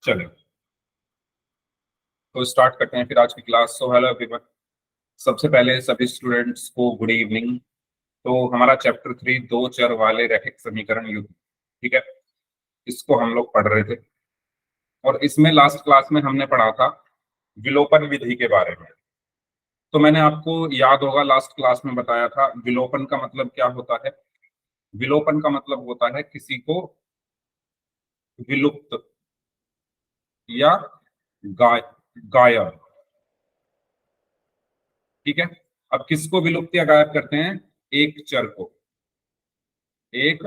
चलो तो स्टार्ट करते हैं फिर आज की क्लास। सो हेलो एवरीवन, सबसे पहले सभी स्टूडेंट्स को गुड इवनिंग। तो हमारा चैप्टर 3 दो चर वाले रैखिक समीकरण युग्म, ठीक है, इसको हम लोग पढ़ रहे थे और इसमें लास्ट क्लास में हमने पढ़ा था विलोपन विधि के बारे में। तो मैंने आपको याद होगा लास्ट क्लास में बताया था विलोपन का मतलब क्या होता है। विलोपन का मतलब होता है किसी को विलुप्त या गाय गायब, ठीक है। अब किसको विलुप्त या गायब करते हैं? एक चर को, एक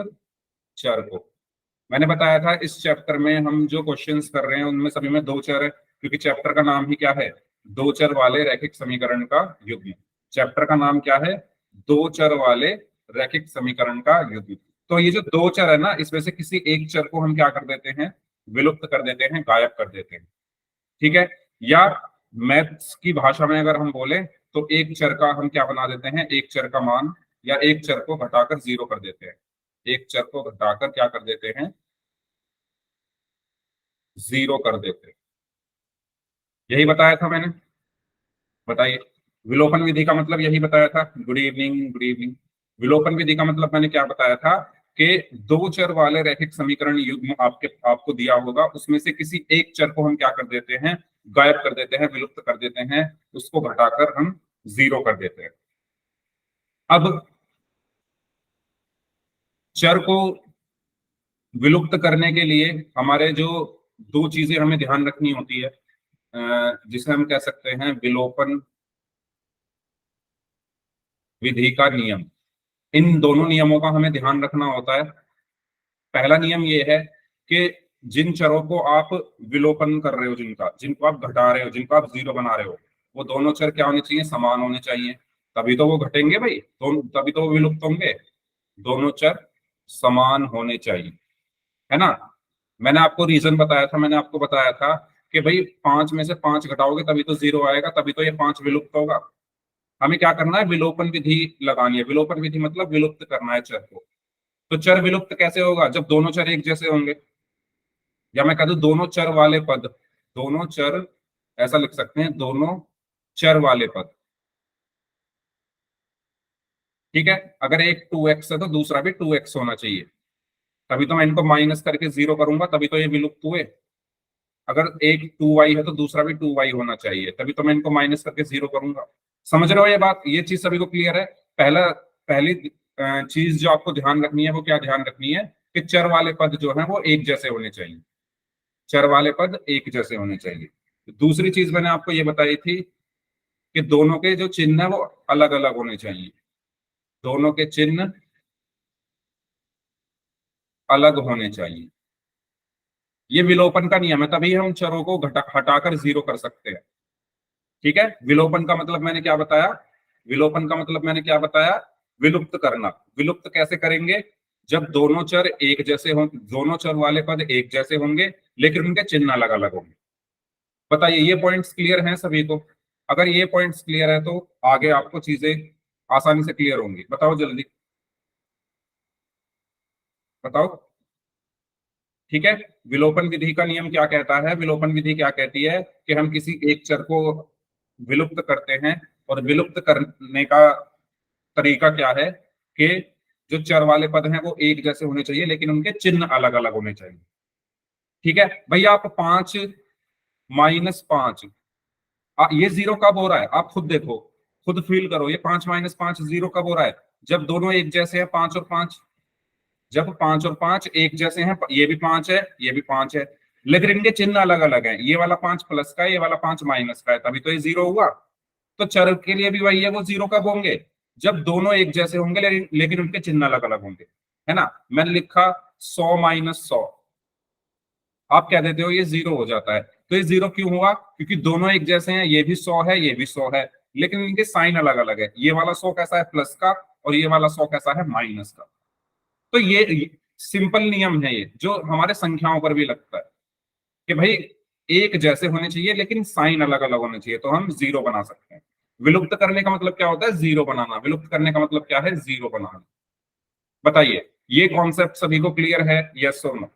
चर को। मैंने बताया था इस चैप्टर में हम जो क्वेश्चंस कर रहे हैं उनमें सभी में दो चर है, क्योंकि चैप्टर का नाम ही क्या है? दो चर वाले रैखिक समीकरण का युग्म। चैप्टर का नाम क्या है? दो चर वाले रैखिक समीकरण का युग्म। तो ये जो दो चर है ना, इसमें से किसी एक चर को हम क्या कर देते हैं? विलुप्त कर देते हैं, गायब कर देते हैं, ठीक है। या मैथ्स की भाषा में अगर हम बोले तो एक चर का हम क्या बना देते हैं? एक चर का मान या एक चर को घटाकर जीरो कर देते हैं। एक चर को घटाकर क्या कर देते हैं? जीरो कर देते हैं। यही बताया था मैंने, बताइए। विलोपन विधि का मतलब यही बताया था। Good evening, good evening. विलोपन विधि का मतलब मैंने क्या बताया था कि दो चर वाले रैखिक समीकरण युग्म आपको दिया होगा, उसमें से किसी एक चर को हम क्या कर देते हैं? गायब कर देते हैं, विलुप्त कर देते हैं, उसको घटाकर हम जीरो कर देते हैं। अब चर को विलुप्त करने के लिए हमारे जो दो चीजें हमें ध्यान रखनी होती है, जिसे हम कह सकते हैं विलोपन विधि का नियम। इन दोनों नियमों का हमें ध्यान रखना होता है। पहला नियम ये है कि जिन चरों को आप विलोपन कर रहे हो, जिनको आप घटा रहे हो, जिनको आप जीरो बना रहे हो, वो दोनों चर क्या होने चाहिए? समान होने चाहिए। तभी तो वो घटेंगे भाई, तभी तो वो विलुप्त होंगे। दोनों चर समान होने चाहिए, है ना। मैंने आपको रीजन बताया था, मैंने आपको बताया था कि भाई पांच में से पांच घटाओगे तभी तो जीरो आएगा, तभी तो ये पांच विलुप्त होगा। हमें क्या करना है? विलोपन विधि लगानी है। विलोपन विधि मतलब विलुप्त करना है चर को। तो चर विलुप्त कैसे होगा? जब दोनों चर एक जैसे होंगे, या मैं कह दूं दोनों चर वाले पद। दोनों चर, ऐसा लिख सकते हैं, दोनों चर वाले पद, ठीक है। अगर एक 2x है तो दूसरा भी 2x होना चाहिए, तभी तो मैं इनको माइनस करके जीरो करूंगा, तभी तो ये विलुप्त हुए। अगर एक 2y है तो दूसरा भी 2y होना चाहिए, तभी तो मैं इनको माइनस करके जीरो करूंगा। समझ रहे हो ये बात? ये चीज सभी को क्लियर है? पहली चीज जो आपको ध्यान रखनी है वो क्या ध्यान रखनी है? कि चर वाले पद जो है वो एक जैसे होने चाहिए। चर वाले पद एक जैसे होने चाहिए। दूसरी चीज मैंने आपको ये बताई थी कि दोनों के जो चिन्ह है वो अलग अलग होने चाहिए। दोनों के चिन्ह अलग होने चाहिए। ये विलोपन का नियम है, तभी हम चरों को हटाकर जीरो कर सकते हैं, ठीक है। विलोपन का मतलब मैंने क्या बताया? विलोपन का मतलब मैंने क्या बताया? विलुप्त करना। विलुप्त कैसे करेंगे? जब दोनों चर एक जैसे हों, दोनों चर वाले पद एक जैसे होंगे लेकिन उनके चिन्ह अलग अलग होंगे। बताइए, ये पॉइंट्स क्लियर हैं सभी को? अगर ये पॉइंट्स क्लियर है तो आगे आपको चीजें आसानी से क्लियर होंगी। बताओ जल्दी, बताओ। ठीक है। विलोपन विधि का नियम क्या कहता है? विलोपन विधि क्या कहती है कि हम किसी एक चर को विलुप्त करते हैं, और विलुप्त करने का तरीका क्या है कि जो चर वाले पद हैं वो एक जैसे होने चाहिए लेकिन उनके चिन्ह अलग अलग होने चाहिए, ठीक है। भैया आप 5 - 5, ये जीरो कब हो रहा है? आप खुद देखो, खुद फील करो, ये 5 - 5 जीरो कब हो रहा है? जब दोनों एक जैसे हैं, 5 और 5। जब 5 और 5 एक जैसे हैं, ये भी 5 है, ये भी 5 है, लेकिन इनके चिन्ह अलग अलग हैं। ये वाला 5 प्लस का है, ये वाला 5 माइनस का है, तभी तो ये जीरो हुआ। तो चर के लिए भी वही है, वो जीरो कब होंगे? जब दोनों एक जैसे होंगे लेकिन उनके चिन्ह अलग अलग होंगे, है ना। मैंने लिखा 100 - 100, आप क्या देते हो? ये जीरो हो जाता है। तो ये जीरो क्यों हुआ? क्योंकि दोनों एक जैसे हैं, ये भी 100 है, ये भी 100 है, लेकिन इनके साइन अलग अलग है। ये वाला 100 कैसा है? प्लस का, और ये वाला 100 कैसा है? माइनस का। तो ये सिंपल नियम है, ये जो हमारे संख्याओं पर भी लगता है कि भाई एक जैसे होने चाहिए लेकिन साइन अलग अलग होने चाहिए, तो हम जीरो बना सकते हैं। विलुप्त करने का मतलब क्या होता है? जीरो बनाना। विलुप्त करने का मतलब क्या है? जीरो बनाना। बताइए, ये कॉन्सेप्ट सभी को क्लियर है? यस और नो?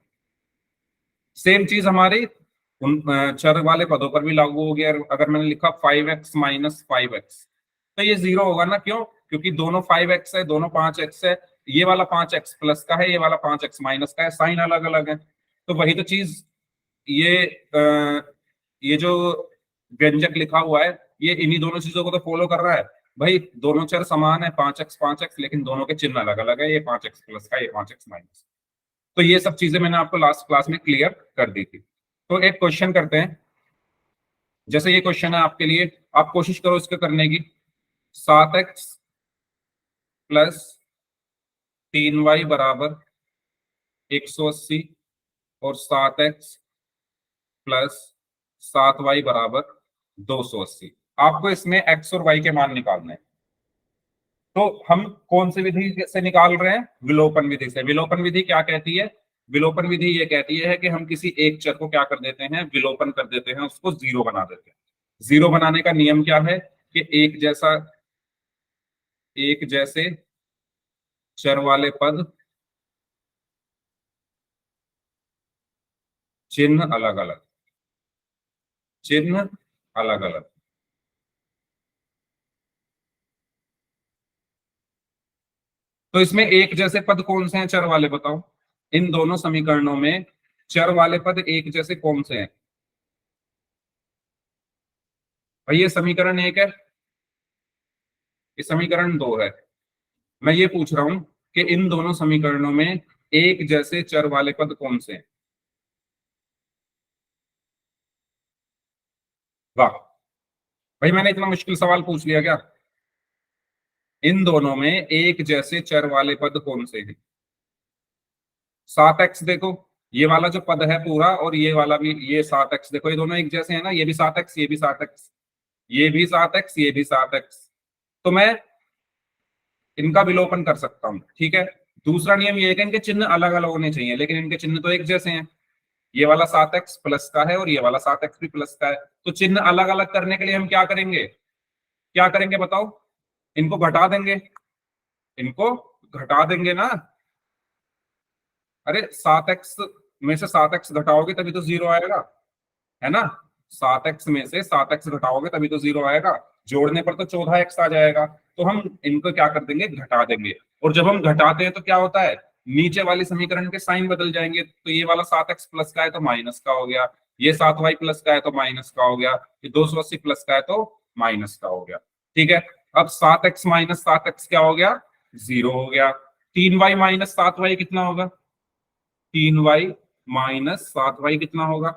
सेम चीज हमारी उन चर वाले पदों पर भी लागू हो गया। अगर मैंने लिखा 5x माइनस 5x, तो ये जीरो होगा ना, क्यों? क्योंकि दोनों 5x है, दोनों 5x है। ये वाला 5x प्लस का है, ये वाला 5x माइनस का है, साइन अलग अलग है। तो वही तो चीज, ये ये जो व्यंजक लिखा हुआ है, ये इन्हीं दोनों चीजों को तो फॉलो कर रहा है। भाई दोनों चर समान है, 5x, लेकिन दोनों के चिन्ह अलग अलग है, ये 5x प्लस का, ये 5x माइनस। तो ये सब चीजें मैंने आपको लास्ट क्लास में क्लियर कर दी थी। तो एक क्वेश्चन करते हैं। जैसे ये क्वेश्चन है आपके लिए, आप कोशिश करो इसको करने की। 7x प्लस 3y बराबर 180 और 7x प्लस 7y बराबर 280। आपको इसमें x और y के मान निकालने हैं। तो हम कौन सी विधि से निकाल रहे हैं? विलोपन विधि से। विलोपन विधि क्या कहती है? विलोपन विधि ये कहती है कि हम किसी एक चर को क्या कर देते हैं, विलोपन कर देते हैं, उसको जीरो बना देते हैं। जीरो बनाने का नियम क्या है कि एक जैसे चर वाले पद चिन्ह अलग अलग, चिन्ह अलग अलग। तो इसमें एक जैसे पद कौन से हैं चर वाले, बताओ? इन दोनों समीकरणों में चर वाले पद एक जैसे कौन से हैं? भाई ये समीकरण एक है, ये समीकरण दो है। मैं ये पूछ रहा हूं कि इन दोनों समीकरणों में एक जैसे चर वाले पद कौन से हैं? वाह भाई, मैंने इतना मुश्किल सवाल पूछ लिया क्या? इन दोनों में एक जैसे चर वाले पद कौन से हैं? 7x देखो, ये वाला जो पद है पूरा, और ये वाला भी, ये 7x देखो, ये दोनों एक जैसे हैं ना। ये भी 7x, ये भी 7x, ये भी 7x, ये भी 7x। तो मैं इनका विलोपन कर सकता हूँ, ठीक है। दूसरा नियम ये है कि इनके चिन्ह अलग अलग होने चाहिए, लेकिन इनके चिन्ह तो एक जैसे हैं। ये वाला 7x प्लस का है और ये वाला 7x भी प्लस का है। तो चिन्ह अलग अलग करने के लिए हम क्या करेंगे? क्या करेंगे बताओ? इनको घटा देंगे, इनको घटा देंगे ना। अरे 7x में से 7x घटाओगे तभी तो जीरो आएगा, है ना। 7x में से 7x घटाओगे तभी तो जीरो आएगा। जोड़ने पर तो 14x आ जाएगा। तो हम इनको क्या कर देंगे, घटा देंगे। और जब हम घटाते हैं तो क्या होता है, नीचे वाली समीकरण के साइन बदल जाएंगे। तो ये वाला 7x प्लस का है तो माइनस का हो गया, ये 7y प्लस का है तो माइनस का हो गया, ये 280 प्लस का है तो माइनस का हो गया। ठीक है। अब 7x माइनस 7x क्या हो गया? जीरो हो गया। 3y माइनस 7y कितना होगा? 3y माइनस 7y कितना होगा,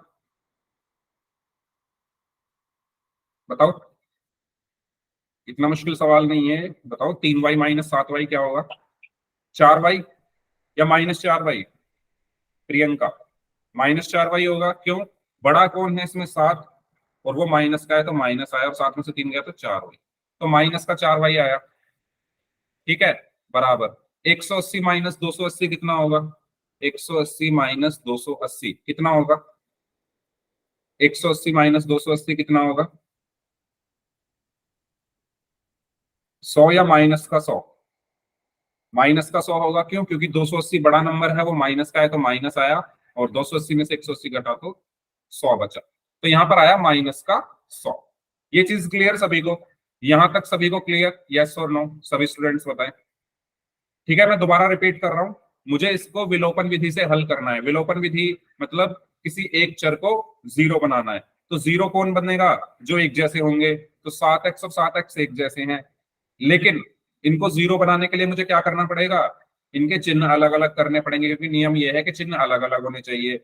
बताओ? इतना मुश्किल सवाल नहीं है, बताओ। 3y माइनस 7y क्या होगा? 4y या minus 4y? Priyanka, minus 4y होगा। क्यों? बड़ा कौन है इसमें? 7, और वो माइनस का है तो माइनस आया, और 7 में से 3 गया तो 4y। तो माइनस का 4y आया, ठीक है। बराबर 180 माइनस 280 कितना होगा? 180 माइनस 280 कितना होगा? 180 माइनस 280 कितना होगा? 100 या माइनस का 100? माइनस का 100 होगा। क्यों? क्योंकि 280 बड़ा नंबर है, वो माइनस का है तो माइनस आया, और 280 में से 180 घटा तो 100 बचा। तो यहां पर आया माइनस का 100। ये चीज क्लियर सभी को? यहां तक सभी को क्लियर? यस और नो सभी स्टूडेंट्स बताएं। ठीक है, मैं दोबारा रिपीट कर रहा हूं। मुझे इसको विलोपन विधि से हल करना है। विलोपन विधि मतलब किसी एक चर को जीरो बनाना है। तो जीरो कौन बनेगा? जो एक जैसे होंगे। तो 7x और 7x एक जैसे हैं, लेकिन इनको जीरो बनाने के लिए मुझे क्या करना पड़ेगा? इनके चिन्ह अलग अलग करने पड़ेंगे, क्योंकि नियम यह है कि चिन्ह अलग अलग होने चाहिए।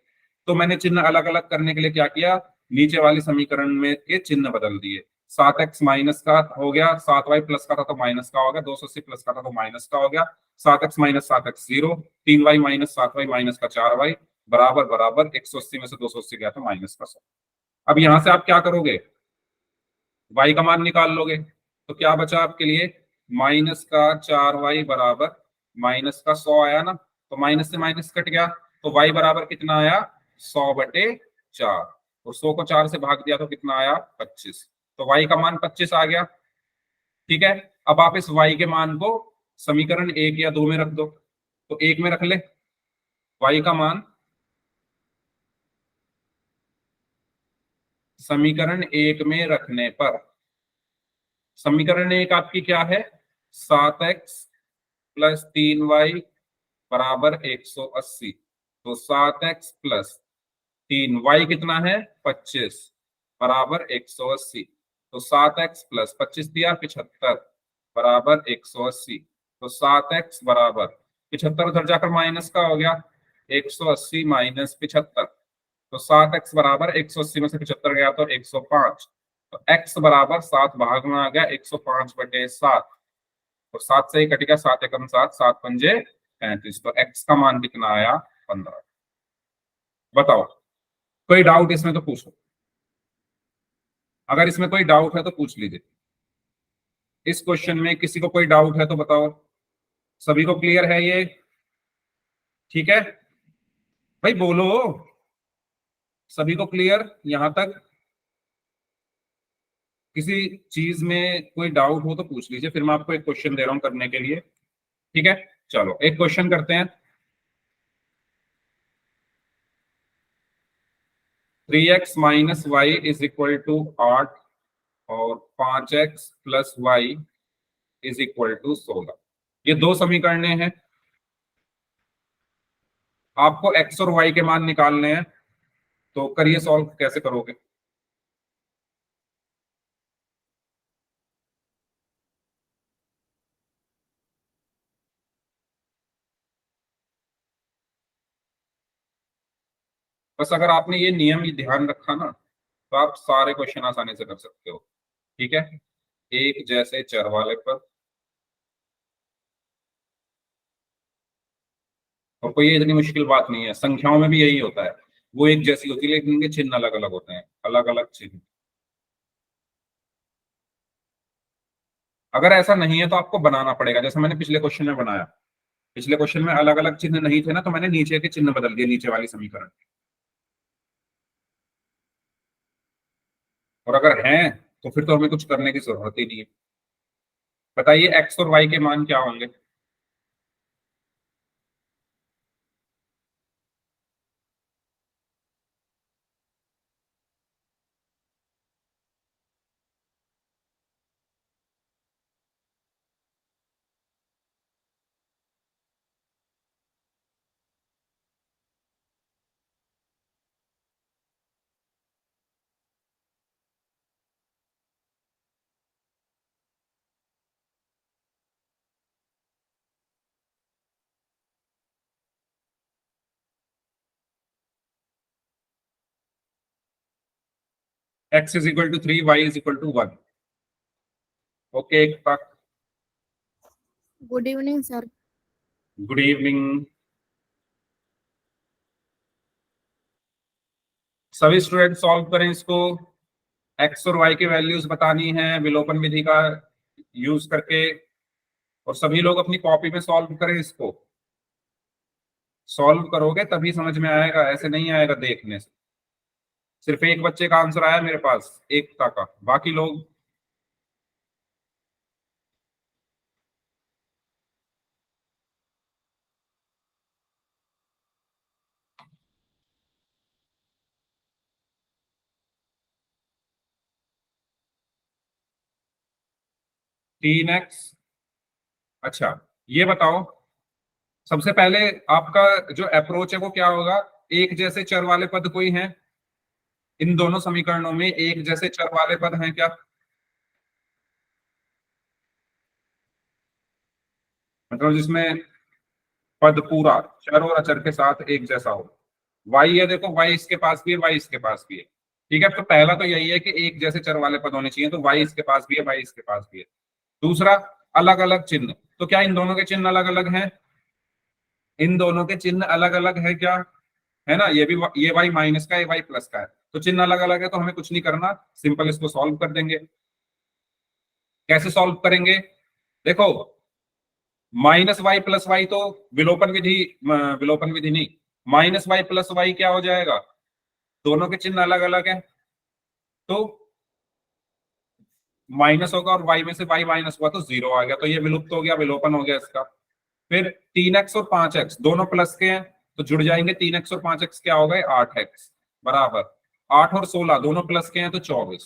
तो मैंने चिन्ह अलग अलग करने के लिए क्या किया? नीचे वाली समीकरण में के चिन्ह बदल दिए। 7x माइनस का हो गया, 7y प्लस का था तो माइनस का हो गया, 280 प्लस का था तो माइनस का हो गया। 7x minus 7x zero, 3y minus 7y minus का 4y बराबर बराबर 180 में से 280 गया तो माइनस का 100। अब यहां से आप क्या करोगे? y का मान निकाल लोगे। तो क्या बचा आपके लिए? माइनस का 4y बराबर माइनस का 100 आया ना। तो माइनस से माइनस कट गया, तो y बराबर कितना आया? 100/4। और 100 को 4 से भाग दिया तो कितना आया? 25। तो y का मान 25 आ गया। ठीक है। अब आप इस y के मान को समीकरण एक या दो में रख दो। तो एक में रख ले y का मान समीकरण 1 में रखने पर, समीकरण 1 आपकी क्या है, 7x प्लस 3y बराबर 180। तो 7x प्लस 3y कितना है, 25 बराबर 180। तो 7x प्लस 25 दिया 75 बराबर 180। तो 7x बराबर 75 उधर जाकर माइनस का हो गया, 180 माइनस 75। तो 7x बराबर 180 में से 75 गया तो 105। तो x बराबर 7 भाग में आ गया 105/7। तो 7 से ही कट गया, 7 एकम 7, 7 पंजे 35। तो x का मान कितना आया, 15। बताओ, कोई डाउट इसमें तो पूछो, अगर इसमें कोई डाउट है तो पूछ लीजिए। इस क्वेश्चन में किसी को कोई डाउट है तो बताओ। सभी को क्लियर है ये, ठीक है भाई, बोलो। सभी को क्लियर यहां तक? किसी चीज में कोई डाउट हो तो पूछ लीजिए, फिर मैं आपको एक क्वेश्चन दे रहा हूं करने के लिए, ठीक है। चलो एक क्वेश्चन करते हैं। 3x minus Y is equal to 8 और 5x plus Y is equal to 16। ये दो समीकरणें हैं, आपको x और y के मान निकालने हैं। तो करिए सॉल्व, कैसे करोगे? बस अगर आपने ये नियम ही ध्यान रखा ना, तो आप सारे क्वेश्चन आसानी से कर सकते हो, ठीक है। एक जैसे चर वाले पर, और कोई इतनी मुश्किल बात नहीं है, संख्याओं में भी यही होता है, वो एक जैसी होती है लेकिन इनके चिन्ह अलग अलग होते हैं, अलग अलग चिन्ह। अगर ऐसा नहीं है तो आपको बनाना पड़ेगा, जैसे मैंने पिछले क्वेश्चन में बनाया। पिछले क्वेश्चन में अलग अलग चिन्ह नहीं थे ना, तो मैंने नीचे के चिन्ह बदल दिए, नीचे वाली समीकरण। और अगर हैं तो फिर तो हमें कुछ करने की जरूरत ही नहीं है। बताइए एक्स और वाई के मान क्या होंगे? X is equal to 3, Y is equal to 1। Okay, एक तक। Good evening sir. Good evening. सभी स्टूडेंट सॉल्व करें इसको। एक्स और वाई की वैल्यूज बतानी है विलोपन विधि का यूज करके, और सभी लोग अपनी कॉपी में सॉल्व करें इसको। सॉल्व करोगे तभी समझ में आएगा, ऐसे नहीं आएगा देखने से। सिर्फ एक बच्चे का आंसर आया मेरे पास, एकता का, बाकी लोग। तीन एक्स। अच्छा, ये बताओ, सबसे पहले आपका जो अप्रोच है वो क्या होगा? एक जैसे चर वाले पद कोई हैं इन दोनों समीकरणों में? एक जैसे चर वाले पद हैं क्या? मतलब जिसमें पद पूरा चर और अचर के साथ एक जैसा हो। वाई है, देखो वाई इसके पास भी है, वाई इसके पास भी है, ठीक है। तो पहला तो यही है कि एक जैसे चर वाले पद होने चाहिए, तो वाई इसके पास भी है, वाई इसके पास भी है। दूसरा, अलग अलग चिन्ह। तो क्या इन दोनों के चिन्ह अलग अलग हैं? इन दोनों के चिन्ह अलग अलग है क्या? है ना, ये भी, ये वाई माइनस का है, ये वाई प्लस का है, तो चिन्ह अलग अलग है, तो हमें कुछ नहीं करना, सिंपल इसको सॉल्व कर देंगे। कैसे सॉल्व करेंगे? देखो, माइनस वाई प्लस वाई तो विलोपन विधि, विलोपन विधि नहीं, माइनस वाई प्लस वाई क्या हो जाएगा? दोनों के चिन्ह अलग अलग है, तो माइनस होगा, और वाई में से वाई माइनस हुआ तो जीरो आ गया, तो ये विलुप्त हो गया, विलोपन हो गया इसका। फिर 3x और 5x दोनों प्लस के हैं, तो जुड़ जाएंगे, 3x और 5x क्या हो गए, 8x बराबर। 8 और 16 दोनों प्लस के हैं तो 24।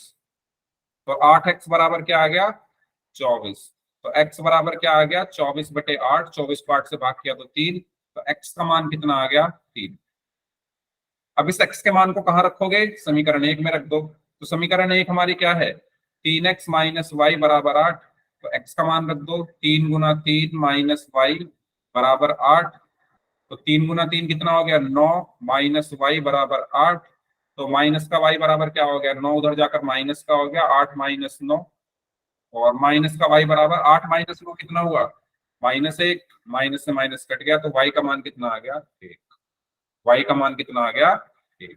तो 8x बराबर क्या आ गया 24। तो x बराबर क्या आ गया 24/8। 24 को 8 से भाग किया तो 3। तो x का मान कितना आ गया 3। अब इस x के मान को कहां रखोगे समीकरण 1 में रख दो। तो समीकरण 1 हमारी क्या है 3x माइनस वाई बराबर 8। तो x का मान रख दो 3 गुना 3 माइनस वाई बराबर 8। तो 3 गुना 3 कितना हो गया 9 माइनस वाई बराबर 8। तो माइनस का वाई बराबर क्या हो गया 9 उधर जाकर माइनस का हो गया 8 माइनस 9। और माइनस का वाई बराबर 8 माइनस 9 कितना हुआ -1। माइनस से माइनस कट गया तो वाई का मान कितना आ गया 1। वाई का मान कितना आ गया 1।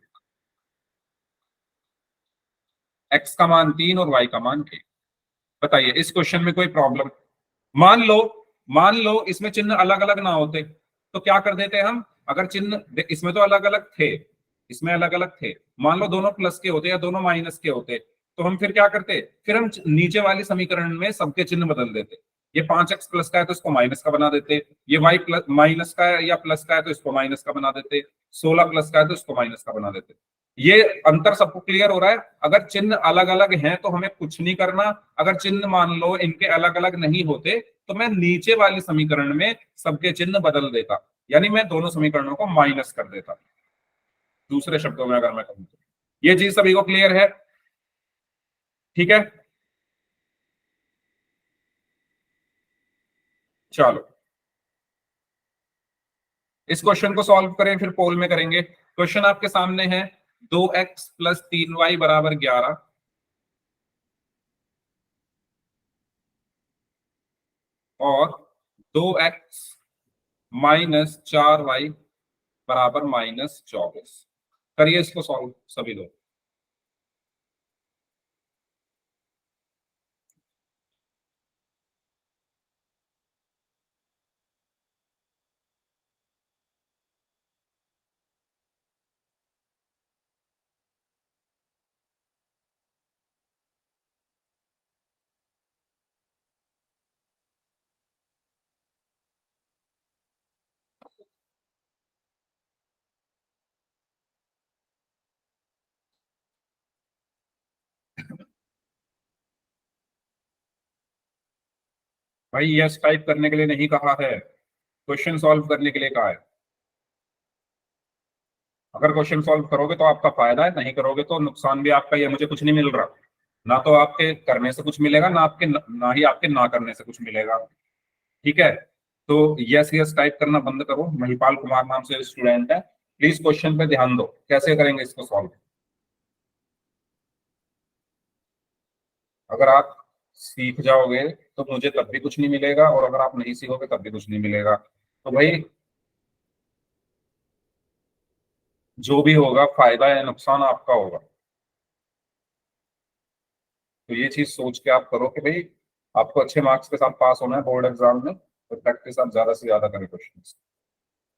एक्स का मान 3 और वाई का मान 1। बताइए इस क्वेश्चन में कोई प्रॉब्लम। मान लो इसमें चिन्ह अलग अलग ना होते तो क्या कर देते हम। अगर चिन्ह इसमें तो अलग अलग थे, इसमें अलग अलग थे, मान लो दोनों प्लस के होते या दोनों माइनस के होते तो हम फिर क्या करते फिर हम नीचे वाली समीकरण में सबके चिन्ह बदल देते। ये 5x प्लस का है तो इसको माइनस का बना देते। ये y प्लस माइनस का है या प्लस का है तो इसको माइनस का बना देते। 16 प्लस का है तो इसको माइनस का बना देते। ये अंतर सबको क्लियर हो रहा है। अगर चिन्ह अलग अलग हैं तो हमें कुछ नहीं करना। अगर चिन्ह मान लो इनके अलग अलग नहीं होते तो मैं नीचे वाली समीकरण में सबके चिन्ह बदल देता, यानी मैं दोनों समीकरणों को माइनस कर देता। दूसरे शब्दों में अगर मैं कहूं तो ये चीज सभी को क्लियर है, ठीक है। चलो इस क्वेश्चन को सॉल्व करें फिर पोल में करेंगे। क्वेश्चन आपके सामने है 2x प्लस 3y बराबर 11 और 2x माइनस 4y बराबर -24। करिए इसको सॉल्व सभी लोग। भाई यस टाइप करने के लिए नहीं कहा है, क्वेश्चन सॉल्व करने के लिए कहा है। अगर क्वेश्चन सॉल्व करोगे तो आपका फायदा है, नहीं करोगे तो नुकसान भी आपका। ये मुझे कुछ नहीं मिल रहा, ना तो आपके करने से कुछ मिलेगा ना आपके ना ही आपके ना करने से कुछ मिलेगा, ठीक है। तो यस यस टाइप करना बंद करो। महिपाल कुमार नाम से स्टूडेंट है, प्लीज क्वेश्चन पे ध्यान दो कैसे करेंगे इसको सॉल्व। अगर आप सीख जाओगे तो मुझे तब भी कुछ नहीं मिलेगा, और अगर आप नहीं सीखोगे तब भी कुछ नहीं मिलेगा। तो भाई जो भी होगा फायदा या नुकसान आपका होगा। तो ये चीज सोच के आप करो कि भाई आपको अच्छे मार्क्स के साथ पास होना है बोर्ड एग्जाम में, तो प्रैक्टिस आप ज्यादा से ज्यादा करें क्वेश्चन।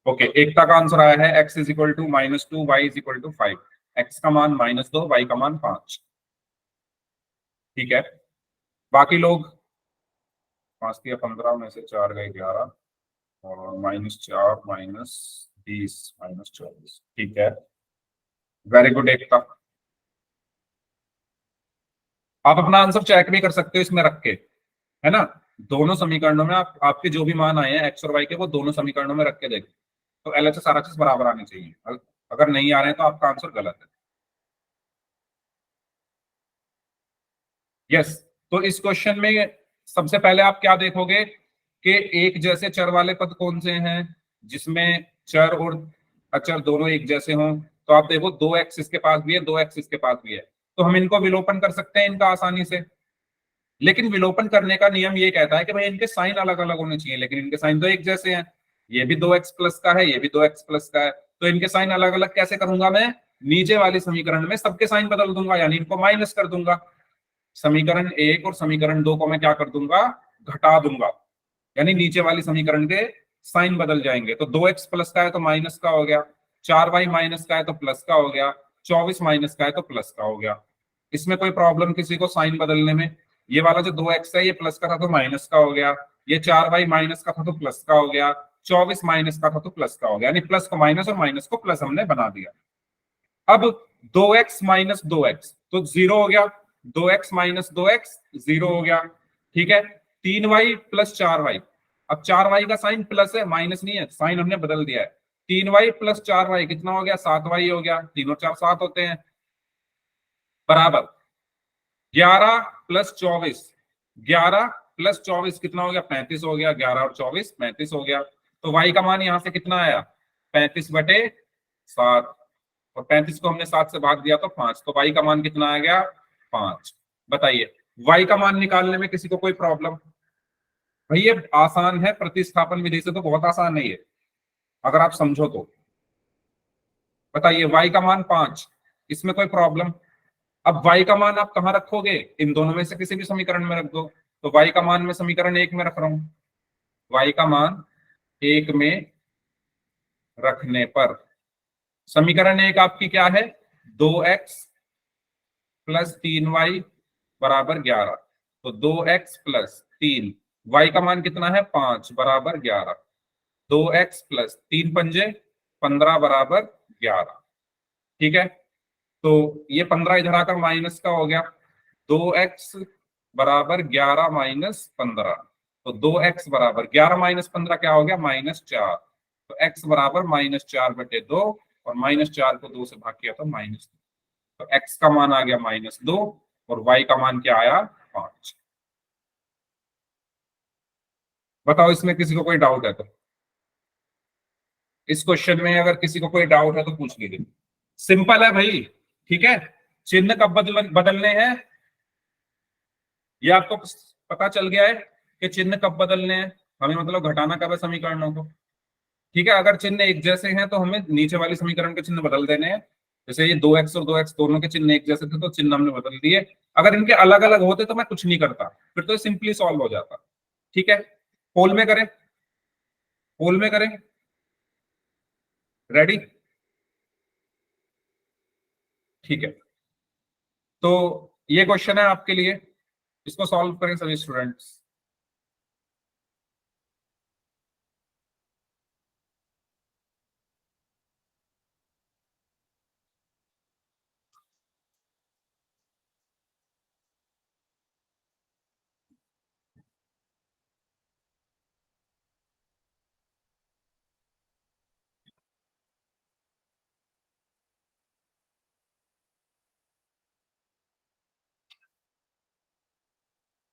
ओके, एकता का आंसर आया है x is equal to -2 y is equal to 5। x का मान -2 y का मान 5, ठीक है। बाकी लोग 5 दिया 15 में से 4 गए 11 और -4 -20 -24, ठीक है। वेरी गुड एकता। आप अपना आंसर चेक भी कर सकते हो इसमें रख के, है ना। दोनों समीकरणों में आप आपके जो भी मान आए हैं x और y के वो दोनों समीकरणों में रख के देखो तो LHS सारा चीज बराबर आनी चाहिए। अगर नहीं आ रहे हैं तो आपका आंसर गलत है। यस, तो इस क्वेश्चन में सबसे पहले आप क्या देखोगे कि एक जैसे चर वाले पद कौन से हैं जिसमें चर और अचर दोनों एक जैसे हों। तो आप देखो 2x इसके पास भी है 2x इसके पास भी है, तो हम इनको विलोपन कर सकते हैं इनका आसानी से। लेकिन विलोपन करने का नियम ये कहता है कि भाई इनके साइन अलग अलग होने चाहिए, लेकिन इनके साइन तो एक जैसे हैं। ये भी 2x प्लस का है, ये भी 2x प्लस का है, तो इनके साइन अलग अलग कैसे करूंगा मैं। नीचे वाली समीकरण में सबके साइन बदल दूंगा, यानी इनको माइनस कर दूंगा। समीकरण 1 और समीकरण 2 को मैं क्या कर दूंगा घटा दूंगा, यानी नीचे वाली समीकरण के साइन बदल जाएंगे। तो 2x प्लस का है तो माइनस का हो गया, 4y माइनस का है तो प्लस का हो गया, 24 माइनस का है तो प्लस का हो गया। इसमें कोई प्रॉब्लम किसी को साइन बदलने में। ये वाला जो 2x है ये प्लस का था तो माइनस का हो गया, ये 4y माइनस का था तो प्लस का हो गया, 24 माइनस का था तो प्लस का हो गया, यानी प्लस को माइनस और माइनस को प्लस हमने बना दिया। अब 2x माइनस 2x तो 0 हो गया, 2x माइनस 2x 0 हो गया, ठीक है। 3y प्लस 4y, अब 4y का साइन प्लस है, माइनस नहीं है, साइन हमने बदल दिया है। 3y प्लस 4y कितना हो गया, 7y हो गया, 3 और 4 7 होते हैं, बराबर 11 प्लस 24, 11 प्लस 24 कितना हो गया, 35 हो गया, 11 और 24 35 हो गया। तो y का मान यहां से कितना आया, 35/7, और 35 को हमने 7 से भाग दिया तो 5, तो y का मान कितना आ गया, 5। बताइए y का मान निकालने में किसी को कोई प्रॉब्लम? भाई ये आसान है, प्रतिस्थापन विधि से तो बहुत आसान है ये, अगर आप समझो तो। बताइए y का मान 5, इसमें कोई प्रॉब्लम? अब y का मान आप कहाँ रखोगे, इन दोनों में से किसी भी समीकरण में रख दो। तो y का मान मैं समीकरण 1 में रख रहा हूं, y का मान 1 में रखने पर समीकरण 1 आपकी क्या है, 2x प्लस 3y बराबर 11, तो 2x प्लस 3, y का मान कितना है, 5 बराबर 11, 2x प्लस 3 पंजे 15 बराबर 11, ठीक है। तो ये 15 इधर आकर माइनस का हो गया, 2x बराबर 11 माइनस 15, तो 2x बराबर 11 माइनस 15 क्या हो गया, -4, तो x बराबर -4/2, और -4 को 2 से भाग किया तो -2, तो x का मान आ गया -2 और y का मान क्या आया, 5। बताओ इसमें किसी को कोई डाउट है तो, इस क्वेश्चन में अगर किसी को कोई डाउट है तो पूछ लीजिए। सिंपल है भाई, ठीक है। चिन्ह कब बदलने हैं, ये आपको पता चल गया है कि चिन्ह कब बदलने हैं, हमें मतलब घटाना कब है समीकरणों को, ठीक है। अगर चिन्ह एक जैसे हैं तो हमें नीचे वाली समीकरण के चिन्ह बदल देने हैं। जैसे ये 2x और 2x दोनों के चिन्ह एक जैसे थे तो चिन्ह हमने बदल दिए। अगर इनके अलग अलग होते तो मैं कुछ नहीं करता, फिर तो सिंपली सॉल्व हो जाता, ठीक है। पोल में करें, पोल में करें, रेडी, ठीक है। तो ये क्वेश्चन है आपके लिए, इसको सॉल्व करें सभी स्टूडेंट्स।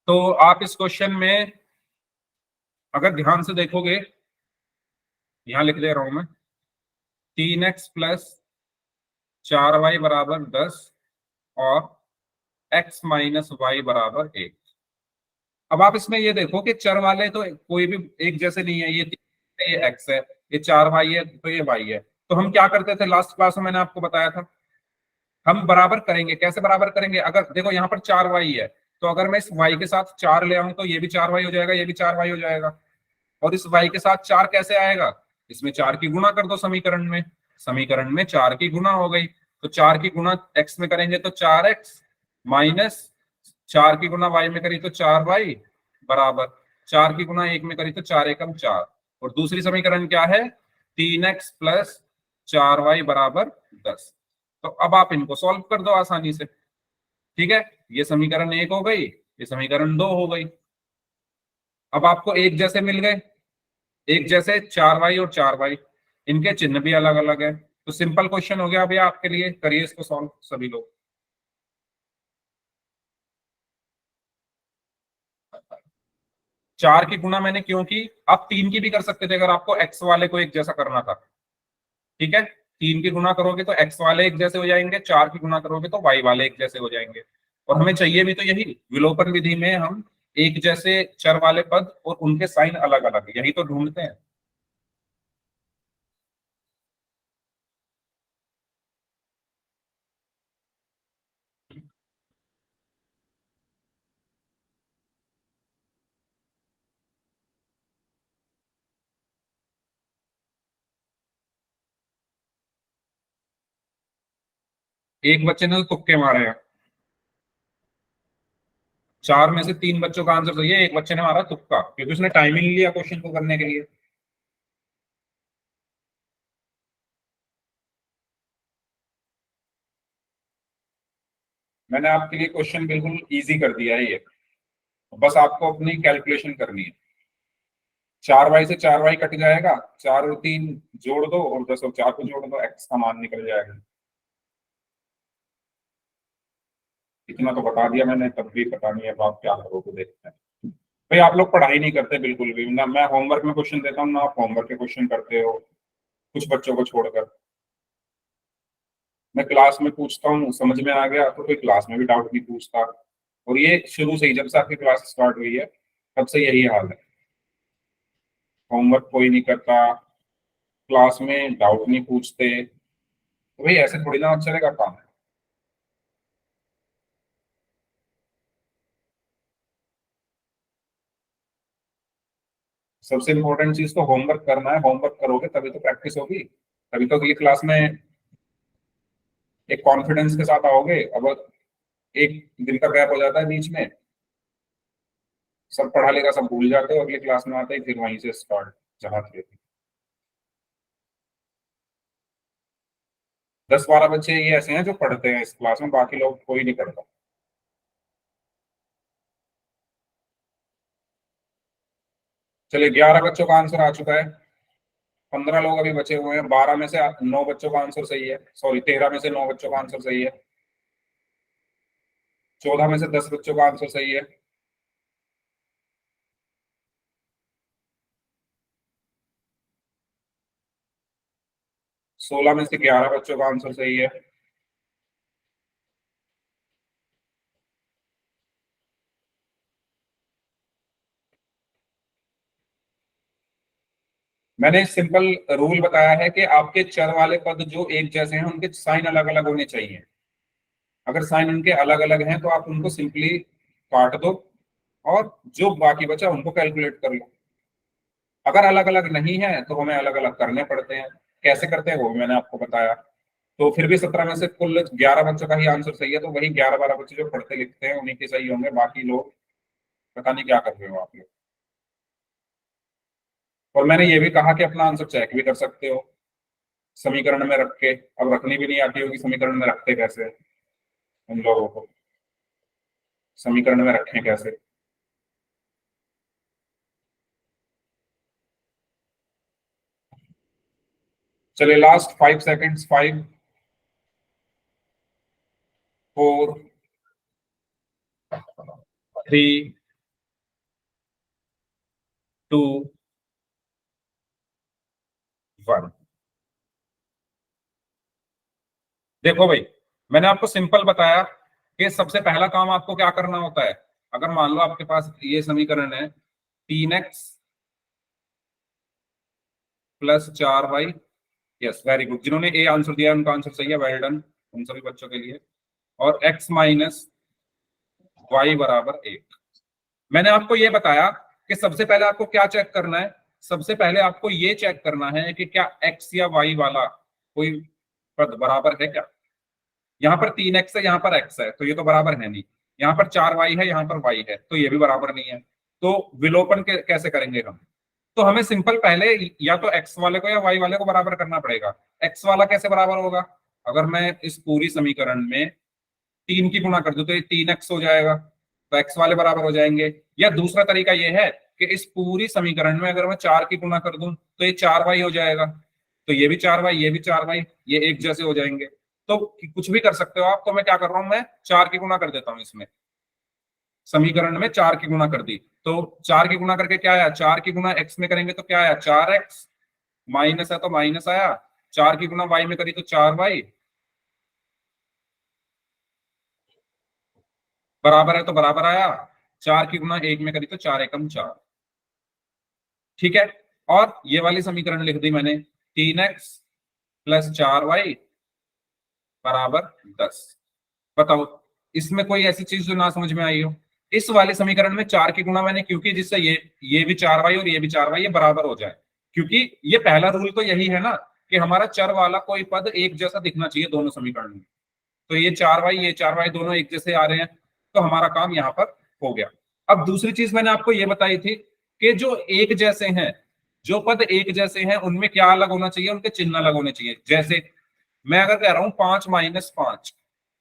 तो आप इस क्वेश्चन में अगर ध्यान से देखोगे, यहां लिख दे रहा हूं मैं, 3x प्लस 4y बराबर 10 और x माइनस वाई बराबर 1। अब आप इसमें ये देखो कि चर वाले तो कोई भी एक जैसे नहीं है, ये 3 है, ये x है, ये 4y है तो ये y है। तो हम क्या करते थे लास्ट क्लास में, मैंने आपको बताया था, हम बराबर करेंगे। कैसे बराबर करेंगे, अगर देखो यहाँ पर 4y है, तो अगर मैं इस y के साथ 4 ले आऊं तो ये भी 4y हो जाएगा, ये भी 4y हो जाएगा। और इस y के साथ 4 कैसे आएगा, इसमें 4 की गुणा कर दो समीकरण में, समीकरण में 4 की गुणा हो गई, तो 4 की गुणा x में करेंगे तो 4x माइनस 4 की गुणा y में करी तो 4y बराबर 4 की गुणा 1 में करी तो 4 एकम 4, और दूसरी समीकरण क्या है, 3x प्लस 4y बराबर 10। तो अब आप इनको सॉल्व कर दो आसानी से, ठीक है। ये समीकरण 1 हो गई, ये समीकरण 2 हो गई। अब आपको एक जैसे मिल गए, एक जैसे 4y और 4y, इनके चिन्ह भी अलग अलग है, तो सिंपल क्वेश्चन हो गया भैया आपके लिए, करिए इसको सॉल्व सभी लोग। चार की गुणा मैंने क्यों की, आप 3 की भी कर सकते थे अगर आपको x वाले को एक जैसा करना था, ठीक है। 3 की गुणा करोगे तो x वाले एक जैसे हो जाएंगे, 4 की गुणा करोगे तो y वाले एक जैसे हो जाएंगे। और हमें चाहिए भी तो यही, विलोपन विधि में हम एक जैसे चर वाले पद और उनके साइन अलग अलग, यही तो ढूंढते हैं। एक बच्चे ने तो तुक्के मारे हैं, 4 में से 3 बच्चों का आंसर सही है, एक बच्चे ने मारा तुक्का, क्योंकि उसने टाइम ही नहीं लिया क्वेश्चन को करने के लिए। मैंने आपके लिए क्वेश्चन बिल्कुल इजी कर दिया है ये, बस आपको अपनी कैलकुलेशन करनी है। 4y से 4y कट जाएगा, 4 और 3 जोड़ दो और 10 और 4 को जोड़ दो, x का मान निकल जाएगा। इतना तो बता दिया मैंने, तब भी पता नहीं है अब आप क्या करोगे, देखते हैं। भाई आप लोग पढ़ाई नहीं करते बिल्कुल भी ना, मैं होमवर्क में क्वेश्चन देता हूँ ना आप होमवर्क के क्वेश्चन करते हो, कुछ बच्चों को छोड़कर। मैं क्लास में पूछता हूँ, समझ में आ गया तो कोई क्लास में भी डाउट नहीं पूछता। और ये शुरू से ही, जब से आपकी क्लास स्टार्ट हुई है तब से यही हाल है, होमवर्क कोई नहीं करता, क्लास में डाउट नहीं पूछते। तो भाई ऐसे थोड़ी ना चलेगा काम। सबसे इंपॉर्टेंट चीज तो होमवर्क करना है, होमवर्क करोगे तभी तो प्रैक्टिस होगी, तभी तो ये क्लास में एक कॉन्फिडेंस के साथ आओगे। अब एक दिन का गैप हो जाता है बीच में, सब पढ़ा लेगा, सब भूल जाते हो, अगली क्लास में आते ही फिर वहीं से स्टार्ट जहाँ थे। 10-12 बच्चे ये ऐसे हैं जो पढ़ते हैं इस क्लास में, बाकी लोग कोई नहीं पढ़ता। चलिए 11 बच्चों का आंसर आ चुका है, 15 लोग अभी बचे हुए हैं, 12 में से 9 बच्चों का आंसर सही है, सॉरी 13 में से 9 बच्चों का आंसर सही है, 14 में से 10 बच्चों का आंसर सही है, 16 में से 11 बच्चों का आंसर सही है, मैंने सिंपल रूल बताया है कि आपके चर वाले पद जो एक जैसे हैं उनके साइन अलग अलग होने चाहिए। अगर साइन उनके अलग अलग हैं तो आप उनको सिंपली काट दो और जो बाकी बचा उनको कैलकुलेट कर लो। अगर अलग अलग नहीं है तो हमें अलग अलग करने पड़ते हैं, कैसे करते हैं वो भी मैंने आपको बताया। तो फिर भी 17 में से कुल 11 बच्चों का ही आंसर सही है, तो वही 11-12 बच्चे जो पढ़ते लिखते हैं उन्हीं के सही होंगे, बाकी लोग पता नहीं क्या कर रहे हो आप लोग। और मैंने ये भी कहा कि अपना आंसर चेक भी कर सकते हो समीकरण में रख के। अब रखनी भी नहीं आती होगी समीकरण में रखते कैसे हैं उन लोगों को, समीकरण में रखें कैसे। चलिए लास्ट 5 सेकेंड्स, 5, 4, 3, 2, 1। देखो भाई, मैंने आपको सिंपल बताया कि सबसे पहला काम आपको क्या करना होता है। अगर मान लो आपके पास ये समीकरण है 3x plus 4y, yes very good, जिन्होंने ए आंसर दिया है उनका आंसर सही है, वेल डन उन सभी बच्चों के लिए। और x माइनस वाई बराबर 1। मैंने आपको ये बताया कि सबसे पहले आपको क्या चेक करना है, सबसे पहले आपको ये चेक करना है कि क्या x या y वाला कोई पद बराबर है क्या। यहाँ पर 3x है, यहाँ पर x है, तो ये तो बराबर है नहीं। यहाँ पर 4y है, यहाँ पर y है, तो ये भी बराबर नहीं है। तो विलोपन कैसे करेंगे हम। तो हमें सिंपल पहले या तो x वाले को या y वाले को बराबर करना पड़ेगा। x वाला कैसे बराबर होगा, अगर मैं इस पूरी समीकरण में 3 की गुणा कर दूं तो ये 3x हो जाएगा, तो x वाले बराबर हो जाएंगे। या दूसरा तरीका ये है कि इस पूरी समीकरण में अगर मैं 4 की गुणा कर दूं तो ये 4y हो जाएगा, तो ये भी 4y, ये भी 4y, ये एक जैसे हो जाएंगे। तो कुछ भी कर सकते हो आप। तो मैं क्या कर रहा हूं, मैं 4 की गुणा कर देता हूं, इसमें समीकरण में 4 की गुणा कर दी, तो 4 की गुणा करके क्या आया, 4 की गुणा x में करेंगे तो क्या आया 4x, माइनस है तो माइनस आया, 4 की गुणा y में करी तो 4y, बराबर है तो बराबर आया, 4 की गुणा 1 में करी तो 4 एकम 4। ठीक है, और ये वाली समीकरण लिख दी मैंने, 3x प्लस 4y बराबर 10। बताओ इसमें कोई ऐसी चीज जो ना समझ में आई हो। इस वाले समीकरण में 4 की गुणा मैंने क्योंकि जिससे ये भी 4y और ये भी 4y ये बराबर हो जाए, क्योंकि ये पहला रूल तो यही है ना कि हमारा चर वाला कोई पद एक जैसा दिखना चाहिए दोनों समीकरण में। तो ये 4y दोनों एक जैसे आ रहे हैं, तो हमारा काम यहाँ पर हो गया। अब दूसरी चीज मैंने आपको ये बताई थी कि जो एक जैसे हैं, जो पद एक जैसे हैं उनमें क्या अलग होना चाहिए, उनके चिन्ह अलग होने चाहिए। जैसे मैं अगर कह रहा हूं 5 - 5,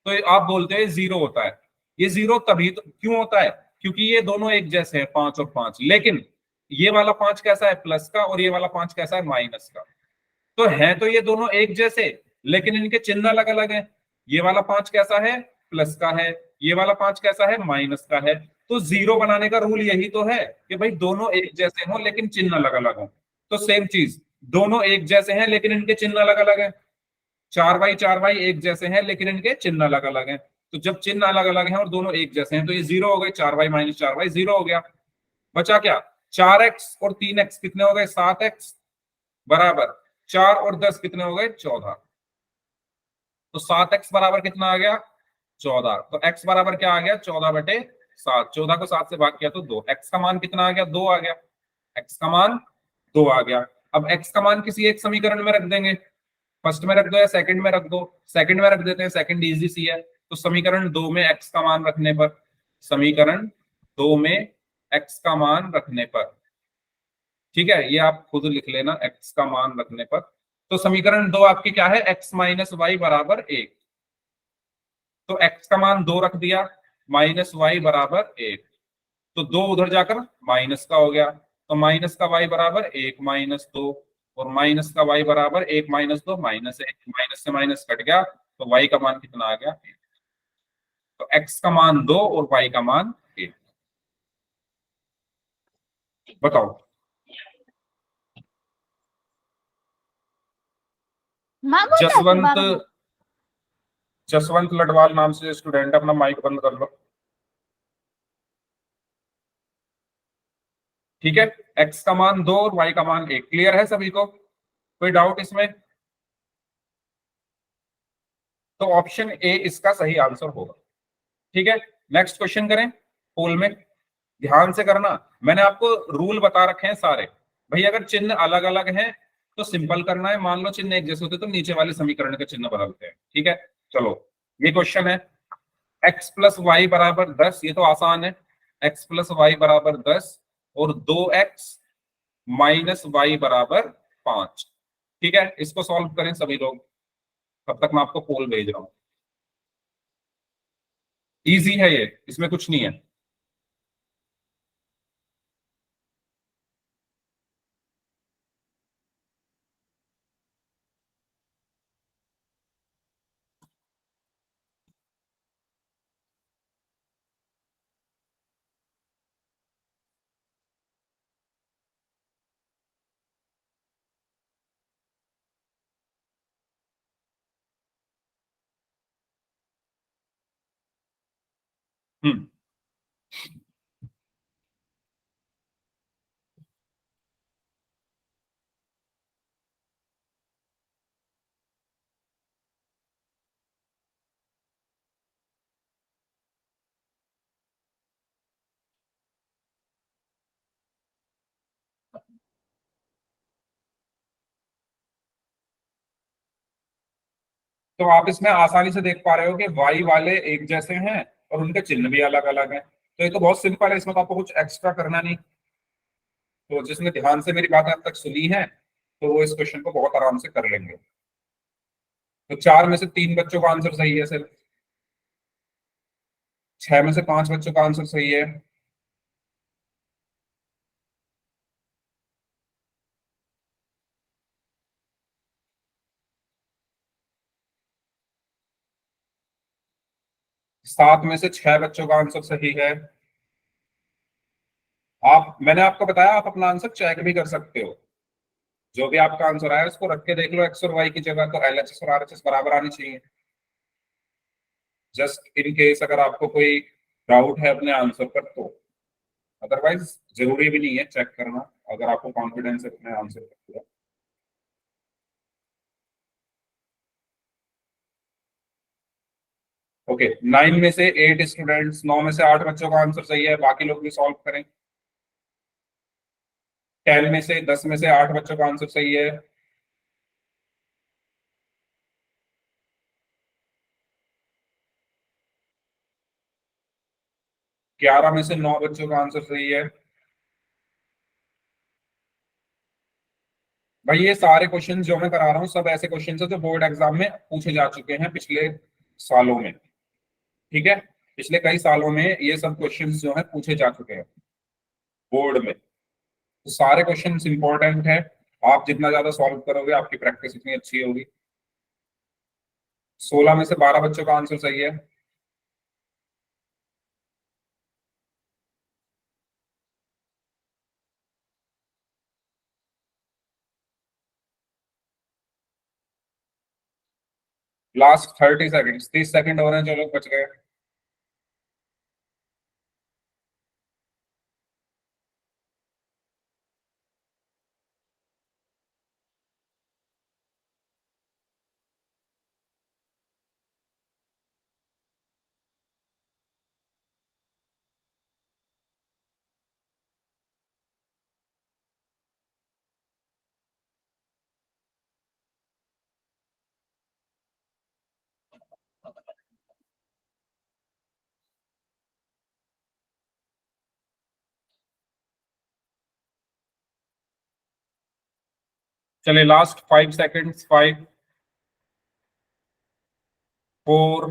तो आप बोलते हैं जीरो होता है। ये जीरो तभी तो क्यों होता है, क्योंकि ये दोनों एक जैसे हैं 5 और 5, लेकिन ये वाला 5 कैसा है प्लस का और ये वाला 5 कैसा है माइनस का। तो है तो ये दोनों एक जैसे, लेकिन इनके चिन्ह अलग अलग हैं। ये वाला 5 कैसा है प्लस का है, ये वाला 5 कैसा है माइनस का है। तो जीरो बनाने का रूल यही तो है कि भाई दोनों एक जैसे हों लेकिन चिन्ह अलग अलग हों। तो सेम चीज, दोनों एक जैसे हैं लेकिन इनके चिन्ह अलग अलग हैं। 4 बाई एक जैसे हैं लेकिन इनके चिन्ह अलग अलग हैं। तो जब चिन्ह अलग अलग हैं और दोनों एक जैसे हैं तो ये जीरो हो गए, 4 बाई माइनस 4 बाई जीरो हो गया। बचा क्या, 4x और 3x कितने हो गए 7x, बराबर 4 और 10 कितने हो गए 14। तो 7x बराबर कितना आ गया 14। तो x बराबर क्या आ गया 14/7। 14 को 7 से भाग किया तो 2, x का मान कितना आ गया 2 आ गया, x का मान 2 आ गया। अब x का मान किसी एक समीकरण में रख देंगे, फर्स्ट में रख दो या सेकंड में रख दो, सेकंड में रख देते हैं, सेकंड इजी सी है। तो समीकरण 2 में x का मान रखने पर, समीकरण 2 में x का मान रखने पर, ठीक है ये आप खुद लिख लेना, x का मान रखने पर। तो समीकरण 2 आपकी क्या है, x माइनस वाई बराबर 1। तो x का मान 2 रख दिया, माइनस वाई बराबर 1। तो 2 उधर जाकर माइनस का हो गया, तो माइनस का y बराबर 1 माइनस 2, और माइनस का y बराबर 1 माइनस 2 माइनस 1, माइनस से माइनस कट गया तो y का मान कितना आ गया 1। तो x का मान 2 और y का मान 1। बताओ। जसवंत, जसवंत लडवाल नाम से स्टूडेंट, अपना माइक बंद कर लो। ठीक है, x का मान 2 और y का मान 1। क्लियर है सभी को, कोई डाउट इसमें? तो ऑप्शन ए इसका सही आंसर होगा। ठीक है, नेक्स्ट क्वेश्चन करें पोल में, ध्यान से करना। मैंने आपको रूल बता रखे हैं सारे। भाई अगर चिन्ह अलग अलग हैं तो सिंपल करना है, मान लो चिन्ह एक जैसे होते तो नीचे वाले समीकरण के चिन्ह बदलते हैं। ठीक है, चलो ये क्वेश्चन है, x प्लस वाई बराबर 10, ये तो आसान है, x प्लस वाई बराबर 10 और 2x माइनस वाई बराबर 5। ठीक है, इसको सॉल्व करें सभी लोग, तब तक मैं आपको पोल भेज रहा हूं। इजी है ये, इसमें कुछ नहीं है। हम्म, तो आप इसमें आसानी से देख पा रहे हो कि वाई वाले एक जैसे हैं और उनके चिन्ह भी अलग अलग हैं। तो ये तो बहुत सिंपल है, इसमें तो आपको कुछ एक्स्ट्रा करना नहीं। तो जिसने ध्यान से मेरी बात अब तक सुनी है तो वो इस क्वेश्चन को बहुत आराम से कर लेंगे। तो 4 में से 3 बच्चों का आंसर सही है सिर्फ, 6 में से 5 बच्चों का आंसर सही है, सात में से 6 बच्चों का आंसर सही है। आप, मैंने आपको बताया आप अपना आंसर चेक भी कर सकते हो, जो भी आपका आंसर आया उसको रख के देख लो एक्स और वाई की जगह, तो एलएचएस और आरएचएस बराबर आनी चाहिए। जस्ट इन केस अगर आपको कोई डाउट है अपने आंसर पर तो, अदरवाइज जरूरी भी नहीं है चेक करना अगर आपको कॉन्फिडेंस है अपने आंसर पर पूरा। ओके, 9 में से 8 स्टूडेंट्स, 9 में से 8 बच्चों का आंसर सही है, बाकी लोग भी सॉल्व करें। 10 में से 8 बच्चों का आंसर सही है। 11 में से 9 बच्चों का आंसर सही है। भाई ये सारे क्वेश्चन जो मैं करा रहा हूँ सब ऐसे क्वेश्चन है जो बोर्ड एग्जाम में पूछे जा चुके हैं पिछले सालों में। ठीक है, पिछले कई सालों में ये सब क्वेश्चंस जो है पूछे जा चुके हैं बोर्ड में, तो सारे क्वेश्चंस इंपॉर्टेंट है। आप जितना ज्यादा सॉल्व करोगे आपकी प्रैक्टिस उतनी अच्छी होगी। 16 में से 12 बच्चों का आंसर सही है। लास्ट 30 सेकेंड, 30 सेकेंड हो रहे हैं, जो लोग बच गए। चलिए लास्ट 5 सेकेंड, 5, 4,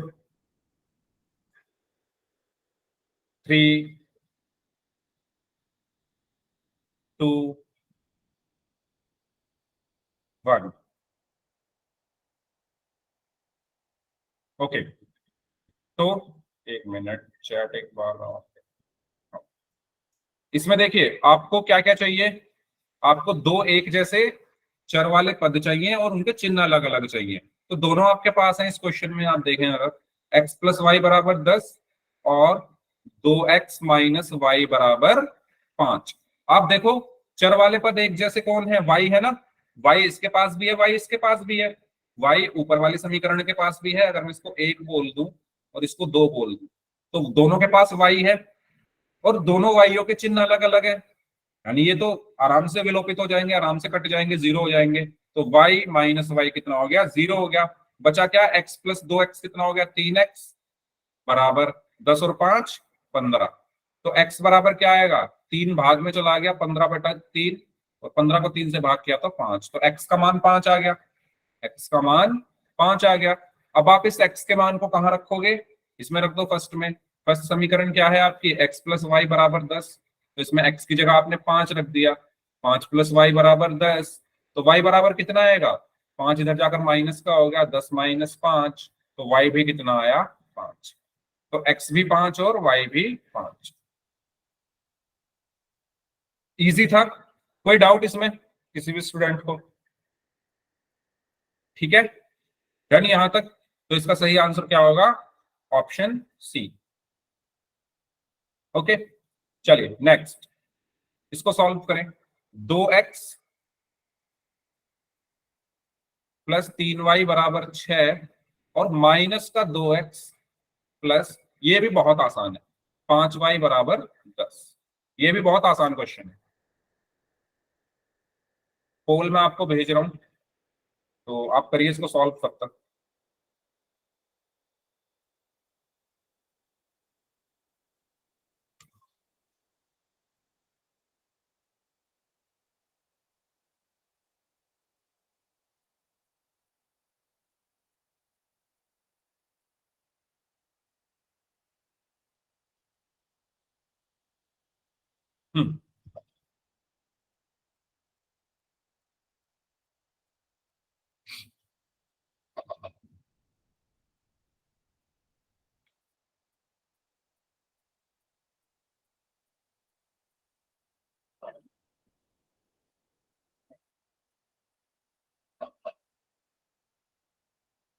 3, 2, 1। ओके, तो 1 मिनट, चैट एक बार और। इसमें देखिए आपको क्या क्या चाहिए, आपको दो एक जैसे चर वाले पद चाहिए और उनके चिन्ह अलग अलग चाहिए। तो दोनों आपके पास हैं इस क्वेश्चन में, आप देखें अगर x प्लस वाई बराबर 10 और 2x - y बराबर 5। आप देखो चर वाले पद एक जैसे कौन है, y है ना, y इसके पास भी है, y इसके पास भी है, y ऊपर वाले समीकरण के पास भी है। अगर मैं इसको एक बोल दूं और इसको दो बोल दूं तो दोनों के पास y है, और दोनों वाइयों के चिन्ह अलग अलग है, यानी ये तो आराम से विलोपित हो जाएंगे, आराम से कट जाएंगे, जीरो हो जाएंगे। तो y माइनस वाई कितना हो गया, जीरो हो गया। बचा क्या, x प्लस 2x कितना हो गया, 3x बराबर 10 और 5 15। तो x बराबर क्या आएगा, 3 भाग में चला गया, 15/3, और 15 को 3 से भाग किया तो 5, तो x का मान 5 आ गया, x का मान 5 आ गया। अब आप इस x के मान को कहाँ रखोगे, इसमें रख दो फर्स्ट में। फर्स्ट समीकरण क्या है आपकी, x प्लस वाई बराबर 10, तो इसमें x की जगह आपने 5 रख दिया, 5 प्लस वाई बराबर 10। तो y बराबर कितना आएगा, 5 इधर जाकर माइनस का हो गया, 10 - 5, तो y भी कितना आया, 5। तो x भी 5 और y भी 5। इजी था, कोई डाउट इसमें किसी भी स्टूडेंट को? ठीक है, डन यहां तक। तो इसका सही आंसर क्या होगा, ऑप्शन सी। ओके, चलिए नेक्स्ट, इसको सॉल्व करें। 2x प्लस 3y बराबर 6 और माइनस का 2x प्लस, ये भी बहुत आसान है, 5y बराबर 10। ये भी बहुत आसान क्वेश्चन है, पोल में आपको भेज रहा हूं, तो आप करिए इसको सॉल्व तब तक। हम्म,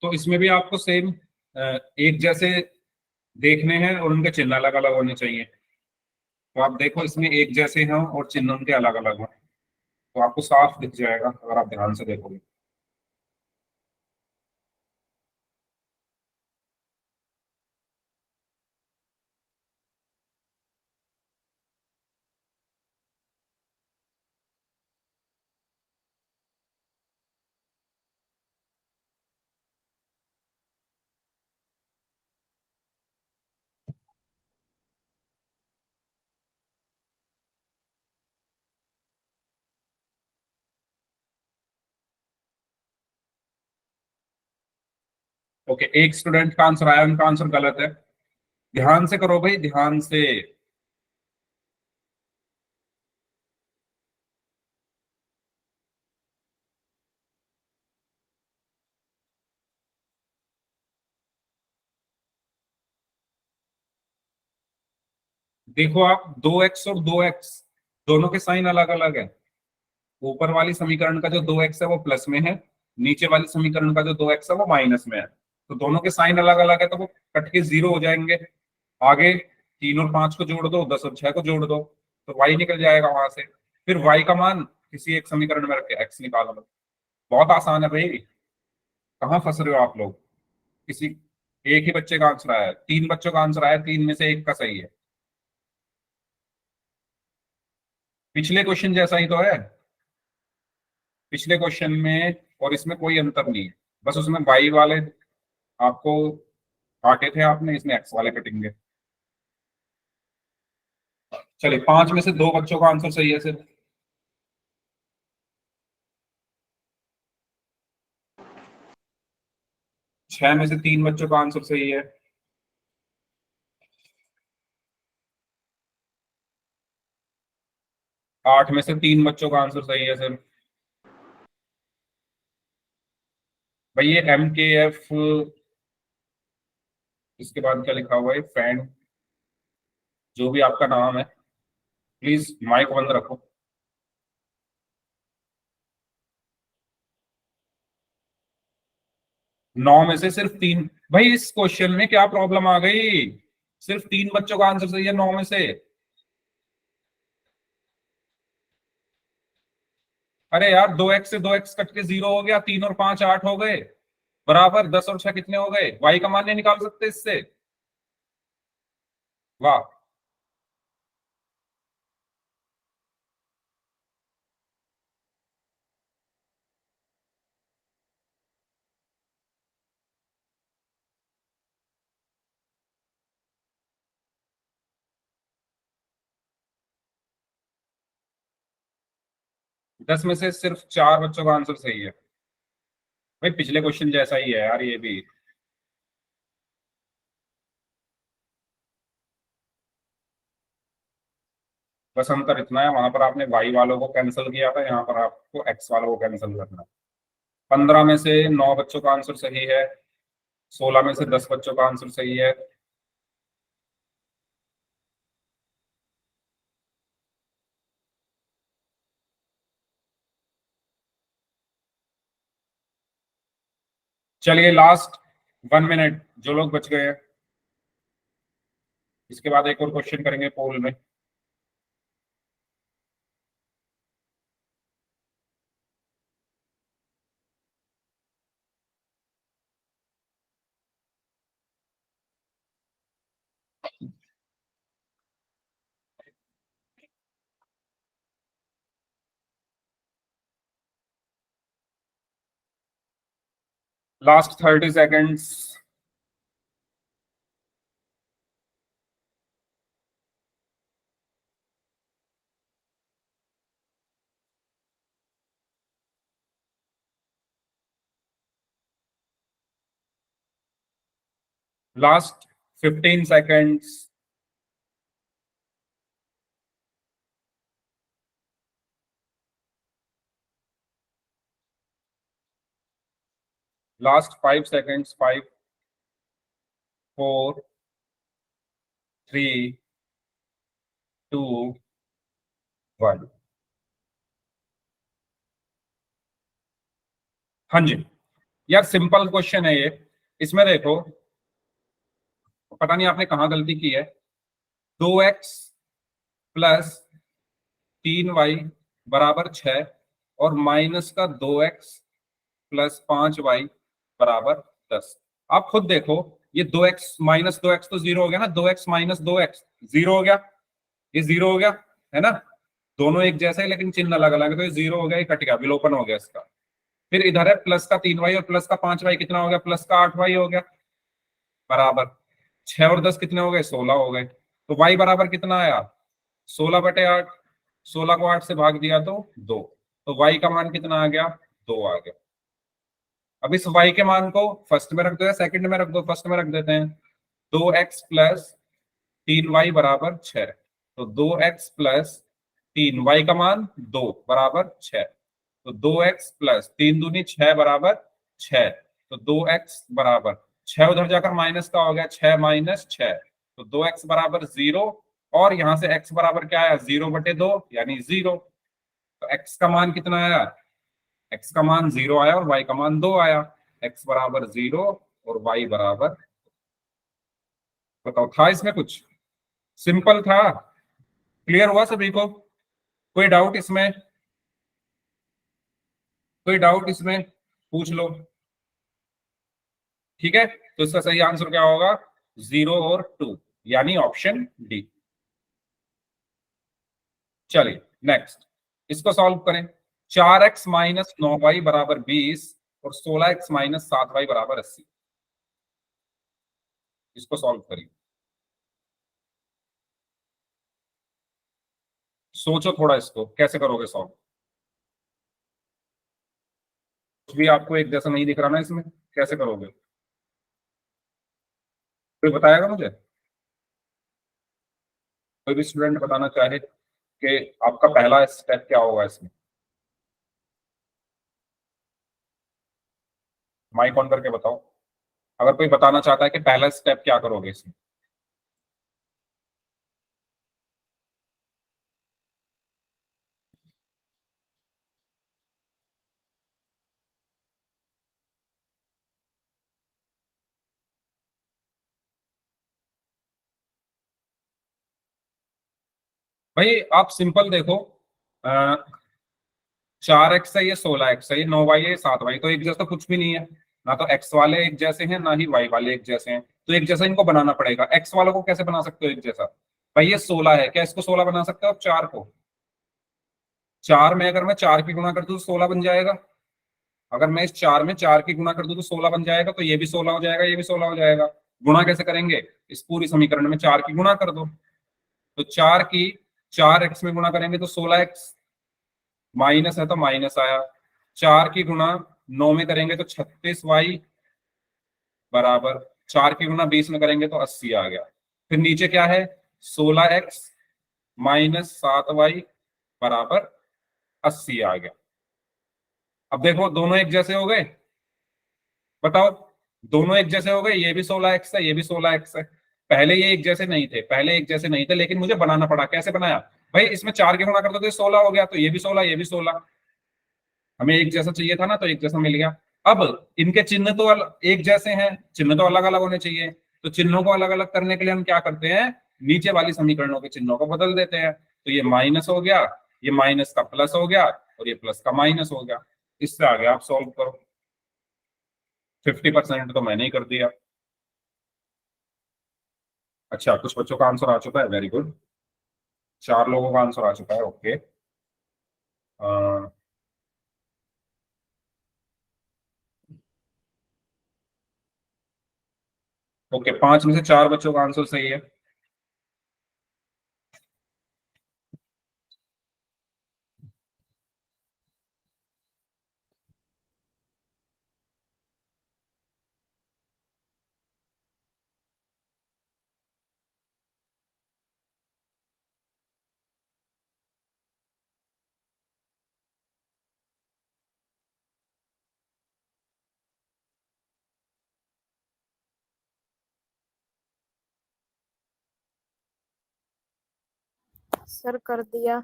तो इसमें भी आपको सेम एक जैसे देखने हैं और उनके चिन्ह अलग अलग होने चाहिए। तो आप देखो इसमें एक जैसे हैं और चिन्ह उनके अलग अलग हैं, तो आपको साफ दिख जाएगा अगर आप ध्यान से देखोगे। ओके, एक स्टूडेंट का आंसर आया, उनका आंसर गलत है। ध्यान से करो भाई, ध्यान से। देखो आप, 2x और 2x दोनों के साइन अलग अलग है। ऊपर वाली समीकरण का जो 2x है वो प्लस में है, नीचे वाली समीकरण का जो 2x है वो माइनस में है। तो दोनों के साइन अलग अलग है, तो वो कट के जीरो हो जाएंगे। आगे 3 और 5 को जोड़ दो, 10 और 6 को जोड़ दो, तो y निकल जाएगा वहां से। फिर y का मान किसी एक समीकरण में रख के x निकाल लो। बहुत आसान है भाई। कहाँ फंस रहे हो आप लोग? किसी एक ही बच्चे का आंसर आया है, 3 बच्चों का आंसर आया, 3 में से एक का सही है। पिछले क्वेश्चन जैसा ही तो है। पिछले क्वेश्चन में और इसमें कोई अंतर नहीं है, बस उसमें y वाले आपको काटे थे आपने, इसमें x वाले कटेंगे। चलिए, 5 में से 2 बच्चों का आंसर सही है सिर्फ। 6 में से 3 बच्चों का आंसर सही है। 8 में से 3 बच्चों का आंसर सही है सिर्फ। भाई ये MKF, इसके बाद क्या लिखा हुआ है, फैन, जो भी आपका नाम है, प्लीज माइक बंद रखो। 9 में से सिर्फ 3। भाई इस क्वेश्चन में क्या प्रॉब्लम आ गई? सिर्फ 3 बच्चों का आंसर सही है 9 में से। अरे यार, 2x से 2x कट के 0 हो गया, 3 और 5 8 हो गए, बराबर 10 और 6 कितने हो गए? y का मान नहीं निकाल सकते इससे? वाह। 10 में से सिर्फ 4 बच्चों का आंसर सही है। भाई पिछले क्वेश्चन जैसा ही है यार ये भी। बस अंतर इतना है, वहां पर आपने y वालों को कैंसिल किया था, यहाँ पर आपको x वालों को कैंसिल करना है। 15 में से 9 बच्चों का आंसर सही है, 16 में से 10 बच्चों का आंसर सही है। चलिए लास्ट 1 मिनट, जो लोग बच गए हैं, इसके बाद एक और क्वेश्चन करेंगे पोल में। Last 30 seconds. Last 15 seconds. Last 5 seconds. 5, 4, 3, 2, 1। हाँ जी। यार सिंपल क्वेश्चन है ये। इसमें देखो, पता नहीं आपने कहाँ गलती की है। 2x + 3y बराबर 6 और माइनस का 2x + 5y बराबर 10। आप खुद देखो, ये 2x - 2x तो 0 हो गया ना, 2x - 2x 0 हो गया, ये 0 हो गया, है ना? दोनों एक जैसे हैं लेकिन चिन्ह अलग अलग है, तो ये 0 हो गया, ये कट गया, विलोपन हो गया इसका। फिर इधर है प्लस का 3y और प्लस का 5y, कितना हो गया? प्लस का 8y हो गया, बराबर 6 और 10 कितने हो गए? 16 हो गए। तो y बराबर कितना आया? 16/8। 16 को 8 से भाग दिया तो 2। तो y का मान कितना आ गया? 2 आ गया। अब इस y के मान को फर्स्ट में रख दो या सेकंड में रख दो? फर्स्ट में रख देते हैं। 2x प्लस 3y बराबर 6। तो 2x प्लस 3y का मान 2 बराबर 6। तो 2x प्लस 3 दूनी 6 बराबर 6। तो 2x बराबर 6 उधर जाकर माइनस का हो गया, 6 - 6। तो 2x बराबर 0। और यहां से x बराबर क्या आया, 0/2 यानी 0। तो x का मान कितना आया, x का मान 0 आया और y का मान 2 आया। x बराबर 0 और y बराबर, बताओ था इसमें कुछ, सिंपल था। क्लियर हुआ सभी को, कोई डाउट इसमें, कोई डाउट इसमें पूछ लो। ठीक है, तो इसका सही आंसर क्या होगा, 0 और 2, यानी ऑप्शन डी। चलिए नेक्स्ट, इसको सॉल्व करें। 4x - 9y बराबर 20 और 16x - 7y बराबर 80। इसको सॉल्व करिए, सोचो थोड़ा इसको कैसे करोगे सॉल्व। कुछ भी आपको एक जैसा नहीं दिख रहा ना इसमें, कैसे करोगे, कोई बताएगा मुझे, कोई भी स्टूडेंट बताना चाहे कि आपका पहला स्टेप क्या होगा इसमें। माइक ऑन करके बताओ, अगर कोई बताना चाहता है कि पहला स्टेप क्या करोगे इसमें। भाई आप सिंपल देखो, 4x है, ये 16x है, ये 9y है, ये 7y, तो एक जैसा कुछ भी नहीं है। ना तो x वाले एक जैसे हैं, ना ही y वाले एक जैसे हैं, तो एक जैसा इनको बनाना पड़ेगा। x वालों को कैसे बना सकते हो एक जैसा, भाई ये 16 है, क्या इसको 16 बना सकते हो आप, 4 को। 4 में अगर मैं 4 की गुणा कर दूं तो 16 बन जाएगा। अगर मैं इस 4 में 4 की गुणा कर दूं तो 16 बन जाएगा, तो ये भी 16 हो जाएगा, ये भी 16 हो जाएगा। गुणा कैसे करेंगे, इस पूरी समीकरण में 4 की गुणा कर दो। तो 4 की 4x में गुणा करेंगे तो 16x, माइनस है तो माइनस आया। 4 की गुणा 9 में करेंगे तो 36y बराबर, 4 की गुणा 20 में करेंगे तो 80 आ गया। फिर नीचे क्या है, 16x - 7y बराबर 80 आ गया। अब देखो दोनों एक जैसे हो गए, बताओ, दोनों एक जैसे हो गए, ये भी 16x है, ये भी 16x है। पहले ये एक जैसे नहीं थे, पहले एक जैसे नहीं थे, लेकिन मुझे बनाना पड़ा। कैसे बनाया, भाई इसमें 4 की गुणा कर दो तो 16 हो गया, तो ये भी 16, ये भी 16। हमें एक जैसा चाहिए था ना, तो एक जैसा मिल गया। अब इनके चिन्ह तो एक जैसे हैं, चिन्ह तो अलग अलग होने चाहिए। तो चिन्हों को अलग अलग करने के लिए हम क्या करते हैं, नीचे वाली समीकरणों के चिन्हों को बदल देते हैं। तो ये माइनस हो गया, ये माइनस का प्लस हो गया, और ये प्लस का माइनस हो गया। इससे आगे आप सॉल्व करो। 50% तो मैंने ही कर दिया। अच्छा, कुछ बच्चों का आंसर आ चुका है, वेरी गुड। 4 लोगों का आंसर आ चुका है, ओके। ओके, 5 में से 4 बच्चों का आंसर सही है। सर कर दिया।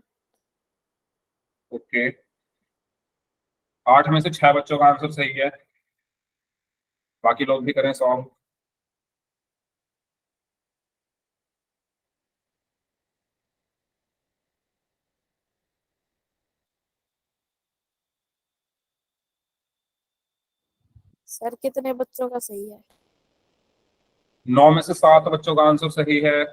ओके, 8 में से 6 बच्चों का आंसर सही है, बाकी लोग भी करें सॉल्व। सर कितने बच्चों का सही है। 9 में से 7 बच्चों का आंसर सही है।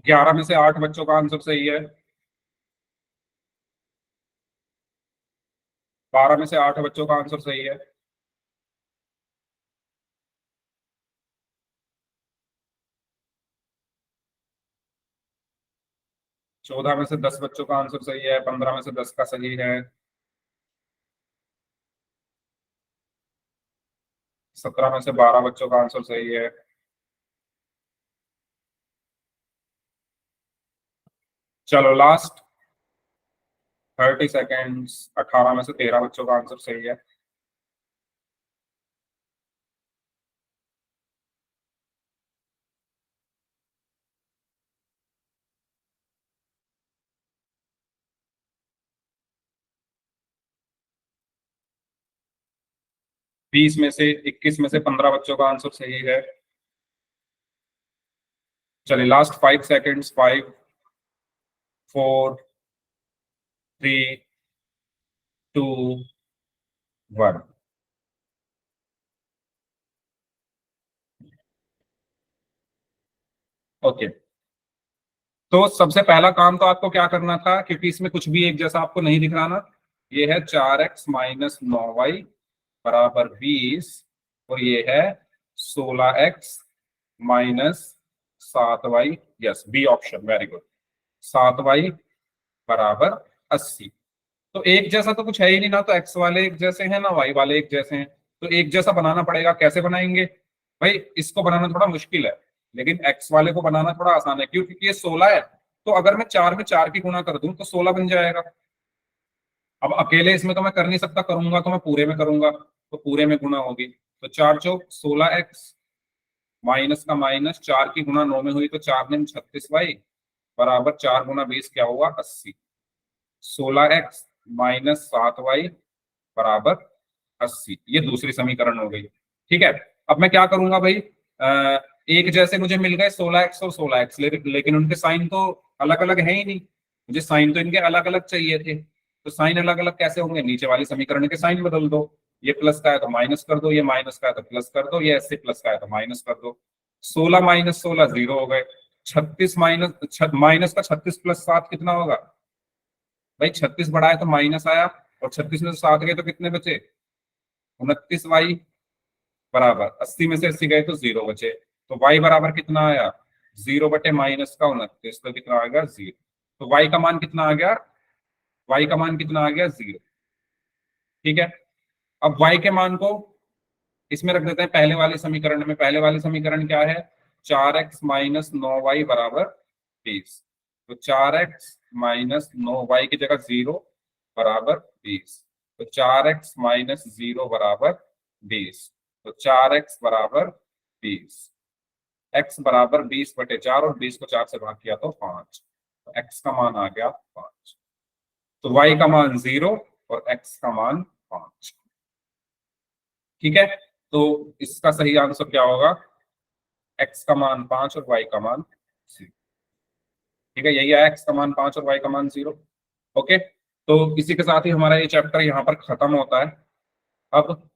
11 में से 8 बच्चों का आंसर सही है। 12 में से 8 बच्चों का आंसर सही है। 14 में से 10 बच्चों का आंसर सही है। 15 में से 10 का सही है। 17 में से 12 बच्चों का आंसर सही है। चलो लास्ट 30 सेकेंड्स। 18 में से 13 बच्चों का आंसर सही है। बीस में से 21 में से 15 बच्चों का आंसर सही है। चलिए लास्ट 5 सेकेंड्स। 5, 4, 3, 2, 1। ओके, तो सबसे पहला काम तो आपको क्या करना था, क्योंकि इसमें कुछ भी एक जैसा आपको नहीं दिख रहा ना। ये है 4x-9y बराबर 20, और ये है 16x-7y। Yes, B option, very good. 7y बराबर 80। तो एक जैसा तो कुछ है ही नहीं ना, तो एक्स वाले एक जैसे हैं ना वाई वाले एक जैसे हैं, तो एक जैसा बनाना पड़ेगा। कैसे बनाएंगे भाई? इसको बनाना थोड़ा मुश्किल है, लेकिन एक्स वाले को बनाना थोड़ा आसान है। क्यों? क्योंकि ये 16 है, तो अगर मैं 4 में 4 की गुणा कर दूं तो 16 बन जाएगा। अब अकेले इसमें तो मैं कर नहीं सकता, करूंगा तो मैं पूरे में करूंगा, तो पूरे में गुणा होगी। तो 4 चौक 16x, माइनस का माइनस, 4 की गुणा 9 में हुई तो 4 9 36y बराबर 4 गुना 20 क्या हुआ? 80। 16x-7y बराबर 80, ये दूसरी समीकरण हो गई। ठीक है, अब मैं क्या करूंगा भाई? एक जैसे मुझे मिल गए 16x और 16x, लेकिन उनके साइन तो अलग अलग है ही नहीं। मुझे साइन तो इनके अलग अलग चाहिए थे, तो साइन अलग अलग कैसे होंगे? नीचे वाली समीकरण के साइन बदल दो। ये प्लस का है तो माइनस कर दो, ये माइनस का है तो प्लस कर दो, ये ऐसे प्लस का है तो माइनस कर दो। 16 - 16 0 हो गए। 36 माइनस का 36 + 7 कितना होगा भाई? 36 बढ़ाए तो माइनस आया, और 36 में से 7 गए तो कितने बचे? 29y बराबर 80 में से 80 गए तो 0 बचे। तो y बराबर कितना आया? 0 बटे माइनस का 29, तो कितना आ गया? 0। तो y का मान कितना आ गया? y का मान कितना आ गया? 0। ठीक है, अब y के मान को इसमें रख देते हैं पहले वाले समीकरण में। पहले वाले समीकरण क्या है? 4x - 9y बराबर 20। तो 4x - 9y की जगह 0 बराबर 20। तो 4x - 0 बराबर 20। तो 4x बराबर 20। x बराबर 20/4, और 20 को 4 से भाग किया तो 5। तो x का मान आ गया 5। तो y का मान 0 और x का मान 5। ठीक है, तो इसका सही आंसर क्या होगा? x का मान 5 और y का मान 0। ठीक है, यही है, x का मान 5 और y का मान 0। ओके, तो इसी के साथ ही हमारा ये चैप्टर यहाँ पर खत्म होता है। अब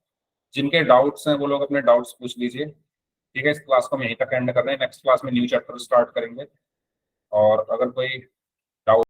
जिनके डाउट्स हैं वो लोग अपने डाउट्स पूछ लीजिए। ठीक है, इस क्लास को हम यहीं तक एंड कर रहे हैं। नेक्स्ट क्लास में न्यू चैप्टर स्टार्ट करेंगे, और अगर कोई